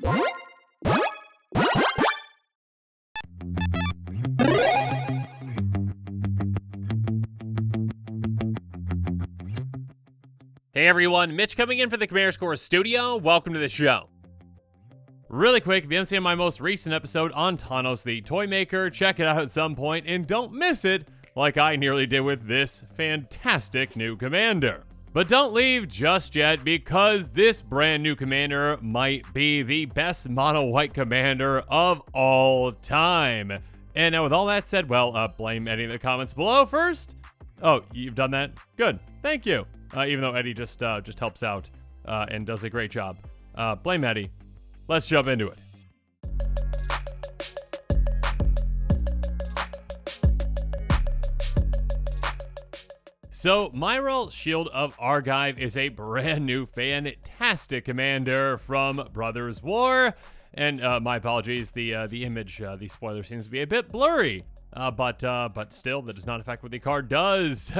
Hey everyone, Mitch coming in for the Commander Score Studio. Welcome to the show. Really quick, if you haven't seen my most recent episode on Thanos the Toy Maker, check it out at some point and don't miss it like I nearly did with this fantastic new commander. But don't leave just yet, because this brand new commander might be the best mono white commander of all time. And now with all that said, well, blame Eddie in the comments below first. Oh, you've done that? Good. Thank you. Even though Eddie just helps out and does a great job. Blame Eddie. Let's jump into it. So, Myrel, Shield of Argive is a brand new fantastic commander from Brothers War. And my apologies, the image, the spoiler seems to be a bit blurry. But still, that does not affect what the card does.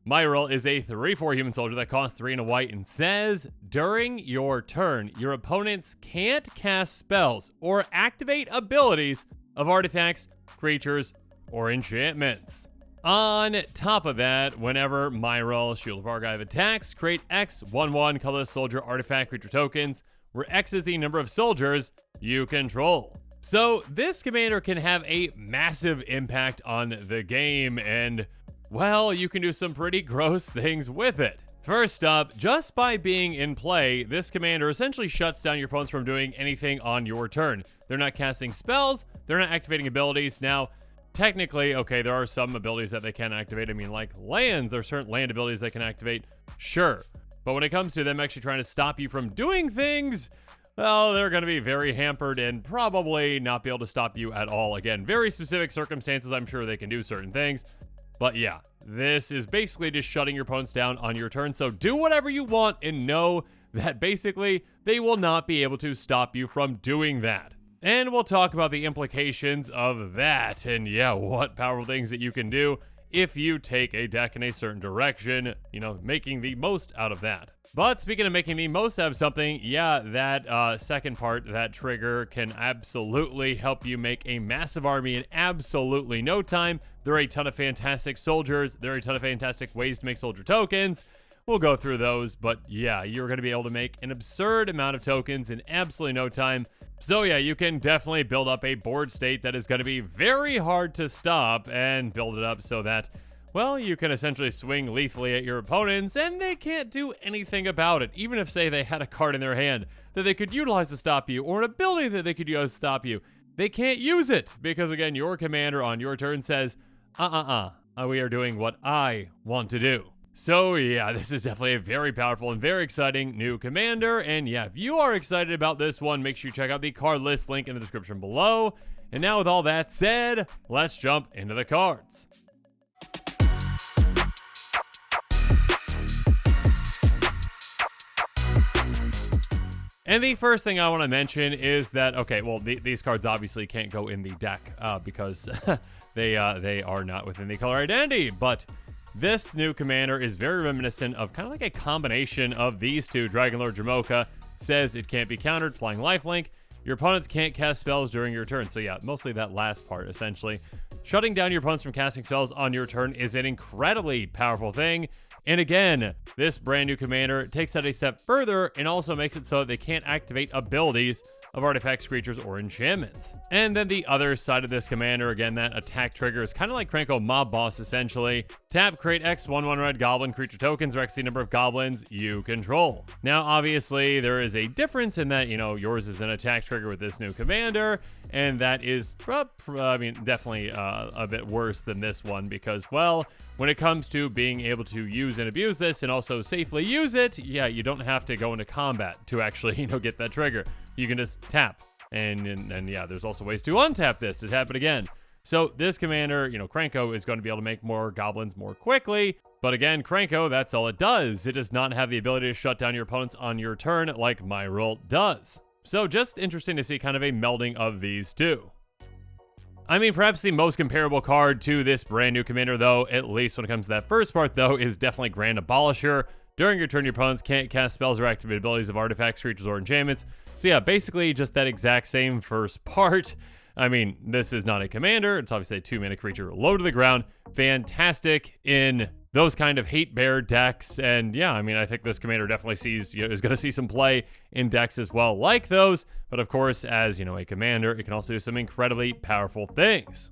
Myrel is a 3/4 human soldier that costs 3 and a white and says, during your turn, your opponents can't cast spells or activate abilities of artifacts, creatures, or enchantments. On top of that, whenever Myrel, Shield of Argive attacks, create X 1/1 colorless soldier artifact creature tokens, where X is the number of soldiers you control. So this commander can have a massive impact on the game, and well, you can do some pretty gross things with it. First up, just by being in play, this commander essentially shuts down your opponents from doing anything on your turn. They're not casting spells, they're not activating abilities. Now, technically, okay, there are some abilities that they can activate. I mean, like lands, there are certain land abilities they can activate, sure. But when it comes to them actually trying to stop you from doing things, well, they're going to be very hampered and probably not be able to stop you at all. Again, very specific circumstances, I'm sure they can do certain things. But yeah, this is basically just shutting your opponents down on your turn. So do whatever you want and know that basically they will not be able to stop you from doing that. And we'll talk about the implications of that and yeah, what powerful things that you can do if you take a deck in a certain direction, you know, making the most out of that. But speaking of making the most out of something, yeah, that second part, that trigger can absolutely help you make a massive army in absolutely no time. There are a ton of fantastic soldiers. There are a ton of fantastic ways to make soldier tokens. We'll go through those, but yeah, you're going to be able to make an absurd amount of tokens in absolutely no time. So yeah, you can definitely build up a board state that is going to be very hard to stop and build it up so that, well, you can essentially swing lethally at your opponents and they can't do anything about it. Even if, say, they had a card in their hand that they could utilize to stop you or an ability that they could use to stop you, they can't use it because, again, your commander on your turn says, we are doing what I want to do. So yeah, this is definitely a very powerful and very exciting new commander. And yeah, if you are excited about this one, make sure you check out the card list link in the description below. And now with all that said, let's jump into the cards. And the first thing I want to mention is that, okay, well, these cards obviously can't go in the deck because they are not within the color identity, but this new commander is very reminiscent of kind of like a combination of these two. Dragonlord Jamoka says it can't be countered, flying lifelink. Your opponents can't cast spells during your turn. So yeah, mostly that last part, essentially. Shutting down your opponents from casting spells on your turn is an incredibly powerful thing. And again, this brand new commander takes that a step further and also makes it so that they can't activate abilities of artifacts, creatures, or enchantments. And then the other side of this commander, again, that attack trigger is kind of like Krenko Mob Boss, essentially. Tap, create X 1/1 red goblin creature tokens, or X the number of goblins you control. Now, obviously, there is a difference in that, you know, yours is an attack trigger with this new commander, and that is, definitely a bit worse than this one because, well, when it comes to being able to use and abuse this and also safely use it, yeah, you don't have to go into combat to actually, you know, get that trigger. You can just tap, and yeah, there's also ways to untap this to tap it again. So this commander, you know, Krenko, is going to be able to make more goblins more quickly. But again, Krenko, that's all it does. It does not have the ability to shut down your opponents on your turn like Myrel does. So just interesting to see kind of a melding of these two. I mean, perhaps the most comparable card to this brand new commander, though, at least when it comes to that first part, though, is definitely Grand Abolisher. During your turn, your opponents can't cast spells or activate abilities of artifacts, creatures, or enchantments. So yeah, basically just that exact same first part. I mean, this is not a commander. It's obviously a 2-mana creature, low to the ground. Fantastic in those kind of hate bear decks. And yeah, I mean, I think this commander definitely is going to see some play in decks as well like those. But of course, as a commander, it can also do some incredibly powerful things.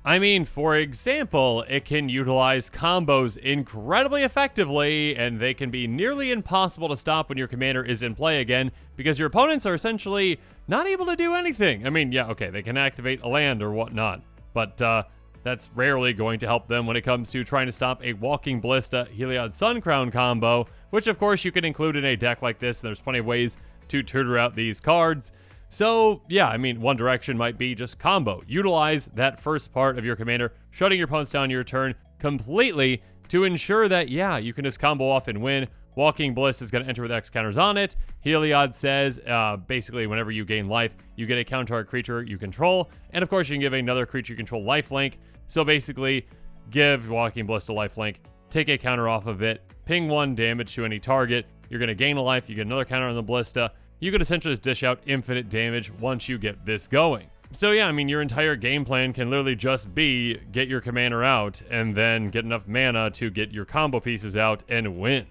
I mean, for example, it can utilize combos incredibly effectively, and they can be nearly impossible to stop when your commander is in play again, because your opponents are essentially not able to do anything. I mean, yeah, okay, they can activate a land or whatnot, but that's rarely going to help them when it comes to trying to stop a Walking Ballista Heliod Suncrown combo, which of course you can include in a deck like this, and there's plenty of ways to tutor out these cards. So, yeah, I mean, one direction might be just combo. Utilize that first part of your commander, shutting your opponents down your turn completely to ensure that, yeah, you can just combo off and win. Walking Ballista is going to enter with X counters on it. Heliod says, basically, whenever you gain life, you get a counter creature you control. And, of course, you can give another creature you control lifelink. So, basically, give Walking Ballista lifelink, take a counter off of it, ping 1 damage to any target. You're going to gain a life. You get another counter on the Ballista. You can essentially just dish out infinite damage once you get this going. So yeah, I mean, your entire game plan can literally just be get your commander out and then get enough mana to get your combo pieces out and win.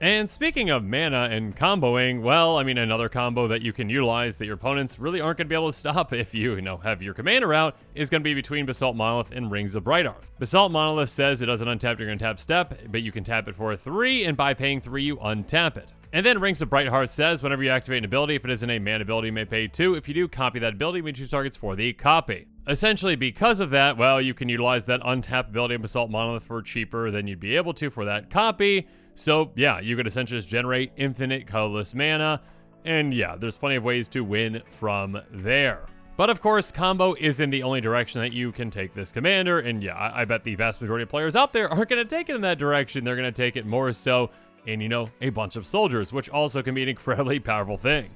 And speaking of mana and comboing, well, I mean, another combo that you can utilize that your opponents really aren't going to be able to stop if you have your commander out is going to be between Basalt Monolith and Rings of Brighthearth. Basalt Monolith says it doesn't untap during untap step, but you can tap it for 3, and by paying 3, you untap it. And then Rings of Brighthearth says, whenever you activate an ability, if it isn't a mana ability, you may pay 2. If you do, copy that ability, we choose targets for the copy. Essentially, because of that, well, you can utilize that untap ability in Basalt Monolith for cheaper than you'd be able to for that copy. So, yeah, you could essentially just generate infinite colorless mana. And yeah, there's plenty of ways to win from there. But of course, combo isn't the only direction that you can take this commander. And yeah, I bet the vast majority of players out there aren't going to take it in that direction. They're going to take it more so in, a bunch of soldiers, which also can be an incredibly powerful thing.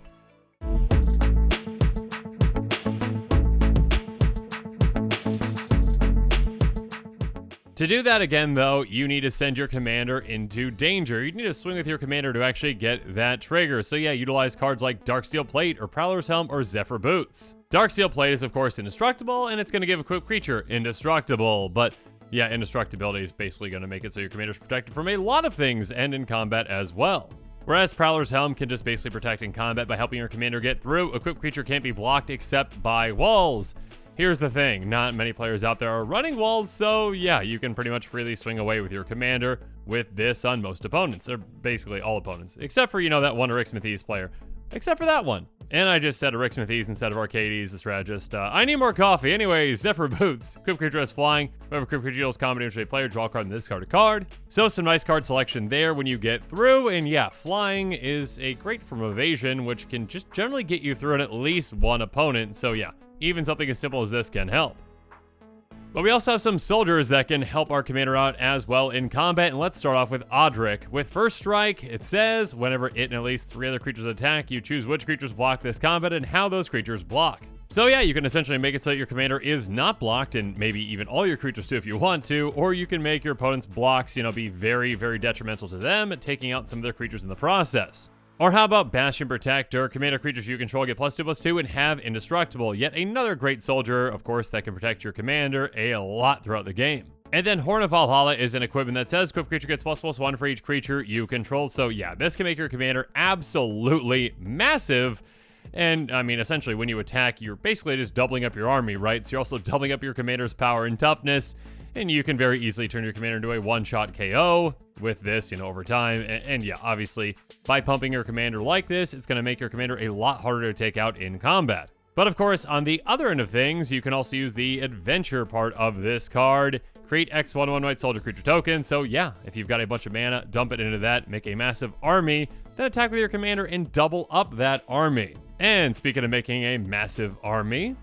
To do that again, though, you need to send your commander into danger. You need to swing with your commander to actually get that trigger. So yeah, utilize cards like Darksteel Plate or Prowler's Helm or Zephyr Boots. Darksteel Plate is, of course, indestructible, and it's going to give a quick creature indestructible, but yeah, indestructibility is basically going to make it so your commander is protected from a lot of things and in combat as well. Whereas Prowler's Helm can just basically protect in combat by helping your commander get through. A quick creature can't be blocked except by walls. Here's the thing, not many players out there are running walls, so yeah, you can pretty much freely swing away with your commander with this on most opponents, or basically all opponents, except for, that one Arixmathes player. Except for that one. And I just said Arixmathes instead of Arcades, the strategist. I need more coffee. Anyways, Zephyr Boots. Quick creature has flying. Whenever quick creature deals combat damage to a player, draw a card and discard a card. So some nice card selection there when you get through. And yeah, flying is a great form of evasion, which can just generally get you through at least one opponent. So yeah, even something as simple as this can help. But we also have some soldiers that can help our commander out as well in combat, and let's start off with Odric. With First Strike, it says, whenever it and at least 3 other creatures attack, you choose which creatures block this combat and how those creatures block. So yeah, you can essentially make it so that your commander is not blocked, and maybe even all your creatures too if you want to, or you can make your opponent's blocks, be very, very detrimental to them, taking out some of their creatures in the process. Or how about Bastion Protector? Commander creatures you control get +2/+2 and have indestructible. Yet another great soldier, of course, that can protect your commander a lot throughout the game. And then Horn of Valhalla is an equipment that says equipped creature gets ++1 for each creature you control. So yeah, this can make your commander absolutely massive. And I mean, essentially when you attack, you're basically just doubling up your army, right? So you're also doubling up your commander's power and toughness. And you can very easily turn your commander into a one-shot KO with this, over time. And yeah, obviously, by pumping your commander like this, it's going to make your commander a lot harder to take out in combat. But of course, on the other end of things, you can also use the adventure part of this card. Create X1/1 white soldier creature token. So yeah, if you've got a bunch of mana, dump it into that, make a massive army, then attack with your commander and double up that army. And speaking of making a massive army,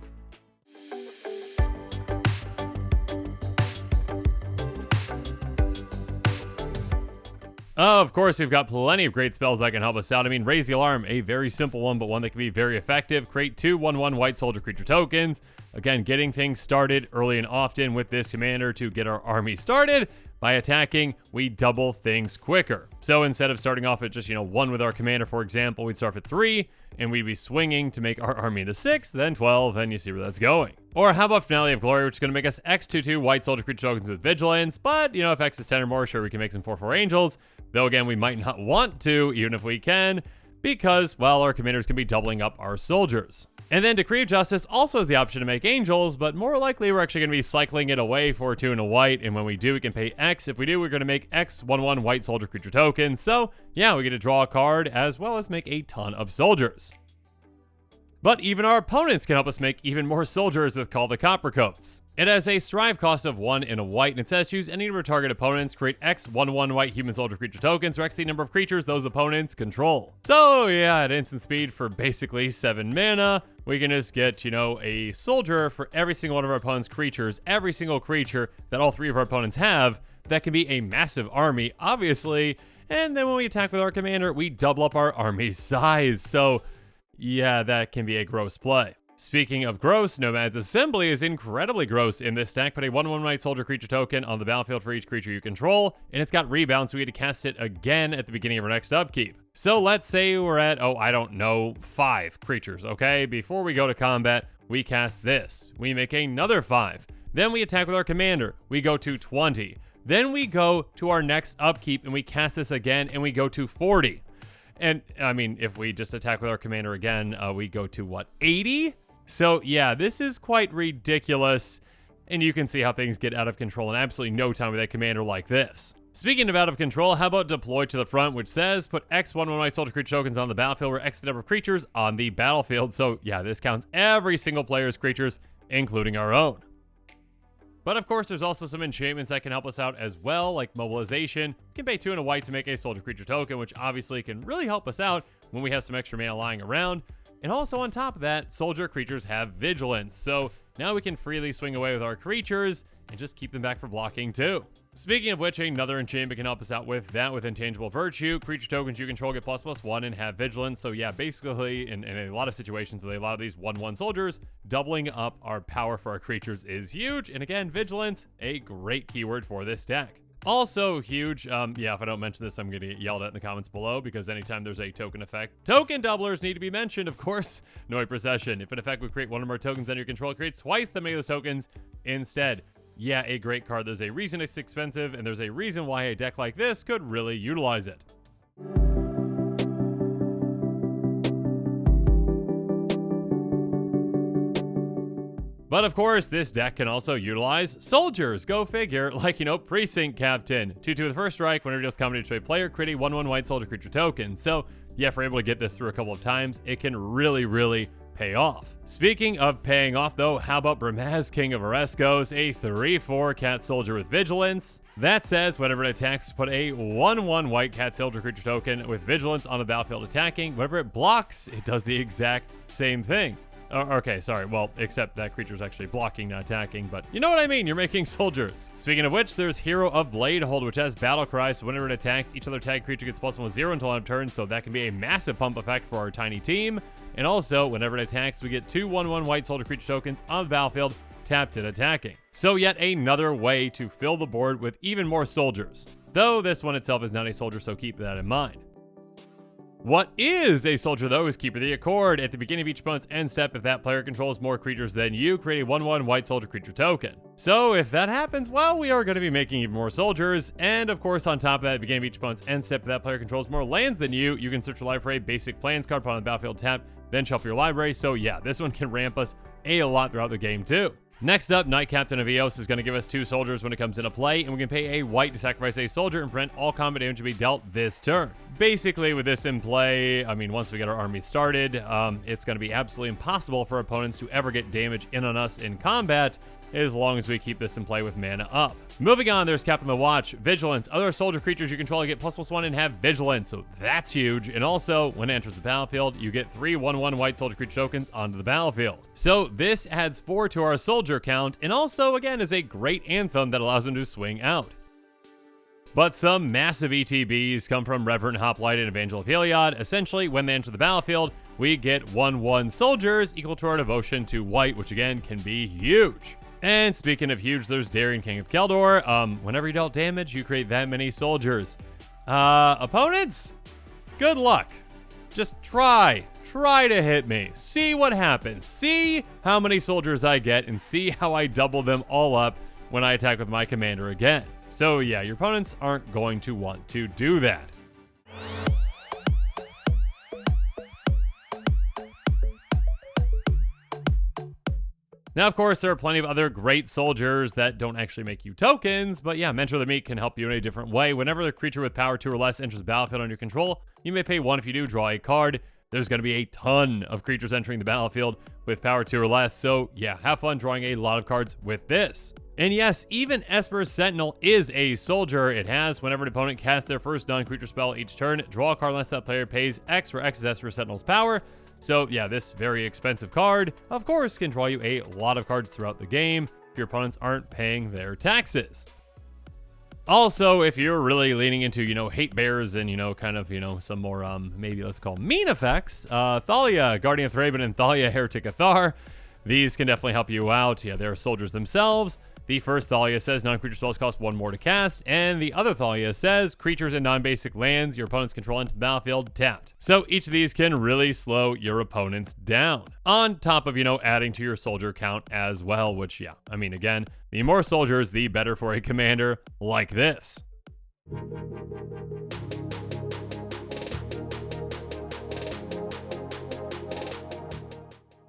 Of course, we've got plenty of great spells that can help us out. I mean, Raise the Alarm, a very simple one, but one that can be very effective. Create 2 1/1 white soldier creature tokens. Again, getting things started early and often with this commander to get our army started. By attacking, we double things quicker. So instead of starting off at just, 1 with our commander, for example, we'd start at 3, and we'd be swinging to make our army into 6, then 12, and you see where that's going. Or how about Finale of Glory, which is going to make us X/2/2 white soldier creature tokens with Vigilance, but, if X is 10 or more, sure, we can make some 4/4 angels. Though, again, we might not want to, even if we can, because, well, our commanders can be doubling up our soldiers. And then Decree of Justice also has the option to make angels, but more likely we're actually going to be cycling it away for 2 and a white, and when we do, we can pay X. If we do, we're going to make X 1/1 white soldier creature tokens. So, yeah, we get to draw a card as well as make a ton of soldiers. But even our opponents can help us make even more soldiers with Call the Coppercoats. It has a strive cost of 1 and a white, and it says choose any of our target opponents, create X 1/1 white human soldier creature tokens, or X the number of creatures those opponents control. So yeah, at instant speed for basically 7 mana, we can just get, a soldier for every single one of our opponent's creatures, every single creature that all 3 of our opponents have. That can be a massive army, obviously, and then when we attack with our commander, we double up our army's size. So yeah, that can be a gross play. Speaking of gross, Nomad's Assembly is incredibly gross in this deck. Put a 1/1 white soldier creature token on the battlefield for each creature you control, and it's got rebound, so we get to cast it again at the beginning of our next upkeep. So let's say we're at, 5 creatures, okay? Before we go to combat, we cast this. We make another 5. Then we attack with our commander. We go to 20. Then we go to our next upkeep, and we cast this again, and we go to 40. And, I mean, if we just attack with our commander again, we go to, 80? So, yeah, this is quite ridiculous, and you can see how things get out of control in absolutely no time with a commander like this. Speaking of out of control, how about Deploy to the Front, which says put X 1/1 white soldier creature tokens on the battlefield, or X the number of creatures on the battlefield. So, yeah, this counts every single player's creatures, including our own. But of course, there's also some enchantments that can help us out as well, like Mobilization. You can pay 2 and a white to make a soldier creature token, which obviously can really help us out when we have some extra mana lying around. And also on top of that, soldier creatures have Vigilance, so now we can freely swing away with our creatures and just keep them back for blocking too. Speaking of which, another enchantment can help us out with that with Intangible Virtue. Creature tokens you control get ++1 and have Vigilance. So yeah, basically in a lot of situations with a lot of these 1/1 soldiers, doubling up our power for our creatures is huge. And again, Vigilance, a great keyword for this deck. Also huge, yeah, if I don't mention this, I'm going to get yelled at in the comments below, because anytime there's a token effect, token doublers need to be mentioned, of course. Noid Procession. If an effect would create 1 or more tokens under your control, it creates twice the many of those tokens instead. Yeah, a great card. There's a reason it's expensive, and there's a reason why a deck like this could really utilize it. But of course, this deck can also utilize soldiers. Go figure, like, Precinct Captain. 2/2 with first strike. Whenever it deals combat to a player, create a 1/1 white soldier creature token. So, yeah, if we're able to get this through a couple of times, it can really, really pay off. Speaking of paying off, though, how about Bramaz, King of Oreskos, a 3/4 cat soldier with Vigilance? That says whenever it attacks, put a 1/1 white cat soldier creature token with Vigilance on the battlefield attacking. Whenever it blocks, it does the exact same thing. Okay, sorry. Well, except that creature's actually blocking, not attacking, but you know what I mean. You're making soldiers. Speaking of which, there's Hero of Bladehold, which has Battle Cry, so whenever it attacks, each other tag creature gets +1/+0 until end of turn, so that can be a massive pump effect for our tiny team. And also, whenever it attacks, we get 2 1/1 white soldier creature tokens on the battlefield, tapped and attacking. So yet another way to fill the board with even more soldiers. Though this one itself is not a soldier, so keep that in mind. What is a soldier, though, is Keeper of the Accord. At the beginning of each opponent's end step, if that player controls more creatures than you, create a 1/1 white soldier creature token. So if that happens, well, we are going to be making even more soldiers. And of course, on top of that, at the beginning of each opponent's end step, if that player controls more lands than you can search your library for a basic plans card, put on the battlefield tap, then shuffle your library. So yeah, this one can ramp us a lot throughout the game too. Next up, Knight Captain of Eos is going to give us 2 soldiers when it comes into play, and we can pay a white to sacrifice a soldier and prevent all combat damage to be dealt this turn. Basically, with this in play, I mean, once we get our army started, it's going to be absolutely impossible for opponents to ever get damage in on us in combat, as long as we keep this in play with mana up. Moving on, there's Captain the Watch, Vigilance. Other soldier creatures you control get ++1 and have Vigilance, so that's huge. And also, when it enters the battlefield, you get 3 1/1 white soldier creature tokens onto the battlefield. So this adds 4 to our soldier count, and also, again, is a great anthem that allows them to swing out. But some massive ETBs come from Reverend Hoplite and Evangel of Heliod. Essentially, when they enter the battlefield, we get 1/1 soldiers equal to our devotion to white, which again can be huge. And speaking of huge, there's Darien, King of Keldor. Whenever you dealt damage, you create that many soldiers. Opponents? Good luck. Just try to hit me. See what happens. See how many soldiers I get and see how I double them all up when I attack with my commander again. So yeah, your opponents aren't going to want to do that. Now, of course, there are plenty of other great soldiers that don't actually make you tokens, but yeah, Mentor the Meek can help you in a different way. Whenever the creature with power 2 or less enters the battlefield under your control, you may pay 1 if you do, draw a card. There's going to be a ton of creatures entering the battlefield with power 2 or less, so yeah, have fun drawing a lot of cards with this. And yes, even Esper's Sentinel is a soldier. It has, whenever an opponent casts their first non-creature spell each turn, draw a card unless that player pays X, where X is Esper's Sentinel's power. So yeah, this very expensive card, of course, can draw you a lot of cards throughout the game if your opponents aren't paying their taxes. Also, if you're really leaning into, hate bears and, some more, maybe let's call mean effects, Thalia, Guardian of Thraben, and Thalia, Heretic Athar, these can definitely help you out. Yeah, they're soldiers themselves. The first Thalia says non-creature spells cost 1 more to cast, and the other Thalia says creatures and non-basic lands your opponents control enter the battlefield tapped. So each of these can really slow your opponents down. On top of, adding to your soldier count as well, which, yeah, again, the more soldiers, the better for a commander like this.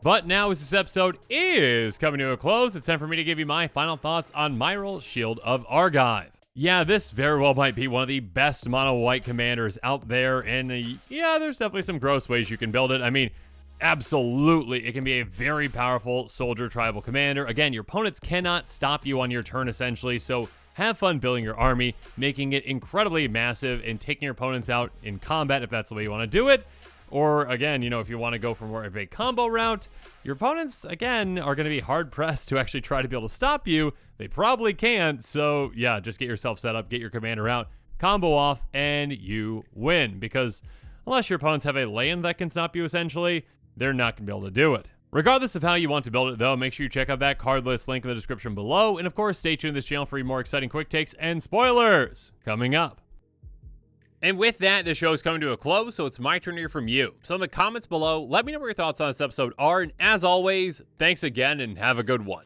But now, as this episode is coming to a close, it's time for me to give you my final thoughts on Myrel, Shield of Argive. Yeah, this very well might be one of the best mono white commanders out there, and yeah, there's definitely some gross ways you can build it. Absolutely, it can be a very powerful soldier tribal commander. Again, your opponents cannot stop you on your turn, essentially, so have fun building your army, making it incredibly massive, and taking your opponents out in combat if that's the way you want to do it. Or, again, if you want to go for more of a combo route, your opponents, again, are going to be hard-pressed to actually try to be able to stop you. They probably can't, so, yeah, just get yourself set up, get your commander out, combo off, and you win. Because unless your opponents have a land that can stop you, essentially, they're not going to be able to do it. Regardless of how you want to build it, though, make sure you check out that card list link in the description below. And, of course, stay tuned to this channel for more exciting quick takes and spoilers coming up. And with that, the show is coming to a close, so it's my turn to hear from you. So in the comments below, let me know what your thoughts on this episode are, and as always, thanks again and have a good one.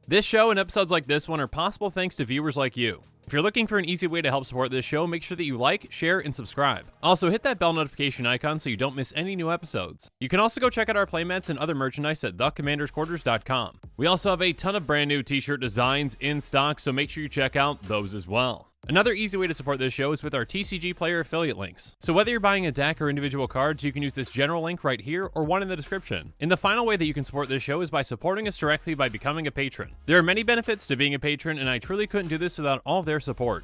This show and episodes like this one are possible thanks to viewers like you. If you're looking for an easy way to help support this show, make sure that you like, share, and subscribe. Also, hit that bell notification icon so you don't miss any new episodes. You can also go check out our playmats and other merchandise at thecommandersquarters.com. We also have a ton of brand new t-shirt designs in stock, so make sure you check out those as well. Another easy way to support this show is with our TCG player affiliate links. So whether you're buying a deck or individual cards, you can use this general link right here or one in the description. And the final way that you can support this show is by supporting us directly by becoming a patron. There are many benefits to being a patron, and I truly couldn't do this without all of their support.